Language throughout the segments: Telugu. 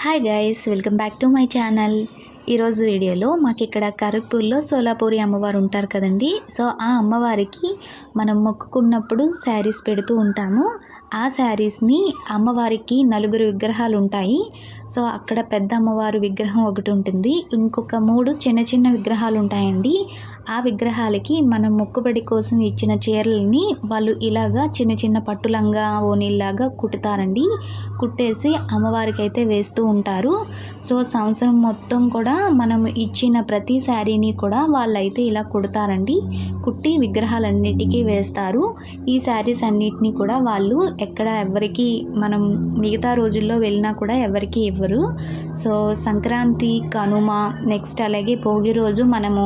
Hi guys, welcome back to my channel. ఈరోజు వీడియోలో మాకు ఇక్కడ కరక్పూర్లో సోలాపూరి అమ్మవారు ఉంటారు కదండి. సో ఆ అమ్మవారికి మనం మొక్కుకున్నప్పుడు శారీస్ పెడుతూ ఉంటాము. ఆ శారీస్ని అమ్మవారికి నలుగురు విగ్రహాలు ఉంటాయి. సో అక్కడ పెద్ద అమ్మవారు విగ్రహం ఒకటి ఉంటుంది, ఇంకొక 3 చిన్న చిన్న విగ్రహాలు ఉంటాయండి. ఆ విగ్రహాలకి మనం మొక్కుబడి కోసం ఇచ్చిన చీరలని వాళ్ళు ఇలాగా చిన్న చిన్న పట్టులంగా ఓనీలాగా కుట్టుతారండి. కుట్టేసి అమ్మవారికి అయితే వేస్తూ ఉంటారు. సో సంవత్సరం మొత్తం కూడా మనం ఇచ్చిన ప్రతి శారీని కూడా వాళ్ళైతే ఇలా కుడతారండి. కుట్టి విగ్రహాలన్నిటికీ వేస్తారు. ఈ శారీస్ అన్నిటినీ కూడా వాళ్ళు ఎక్కడ ఎవరికి మనం మిగతా రోజుల్లో వెళ్ళినా కూడా ఎవరికి ఇవ్వరు. సో సంక్రాంతి, కనుమ, నెక్స్ట్ అలాగే భోగి రోజు మనము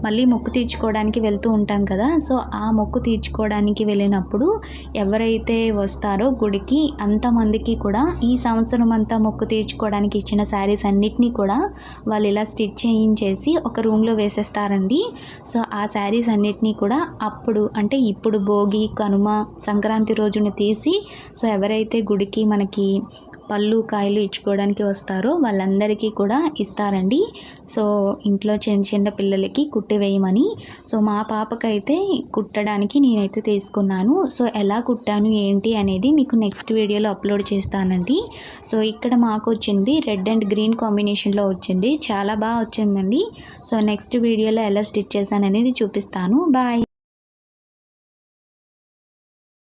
మళ్ళీ మొక్కు తీర్చుకోవడానికి వెళ్తూ ఉంటాం కదా. సో ఆ మొక్కు తీర్చుకోవడానికి వెళ్ళినప్పుడు ఎవరైతే వస్తారో గుడికి అంతమందికి కూడా ఈ సంవత్సరం అంతా మొక్కు తీర్చుకోవడానికి ఇచ్చిన శారీస్ అన్నిటినీ కూడా వాళ్ళు ఇలా స్టిచ్ చేయించేసి ఒక రూమ్లో వేసేస్తారండి. సో ఆ శారీస్ అన్నిటినీ కూడా అప్పుడు అంటే ఇప్పుడు భోగి, కనుమ, సంక్రాంతి రోజున తీసి సో ఎవరైతే గుడికి మనకి పళ్ళు కాయలు ఇచ్చుకోవడానికి వస్తారో వాళ్ళందరికీ కూడా ఇస్తారండి. సో ఇంట్లో చిన్న చిన్న పిల్లలకి కుట్టి వేయమని. సో మా పాపకైతే కుట్టడానికి నేనైతే తీసుకున్నాను. సో ఎలా కుట్టాను ఏంటి అనేది మీకు నెక్స్ట్ వీడియోలో అప్లోడ్ చేస్తానండి. సో ఇక్కడ మాకు వచ్చింది రెడ్ అండ్ గ్రీన్ కాంబినేషన్లో వచ్చింది, చాలా బాగా వచ్చిందండి. సో నెక్స్ట్ వీడియోలో ఎలా స్టిచ్ చేశాను అనేది చూపిస్తాను. బాయ్.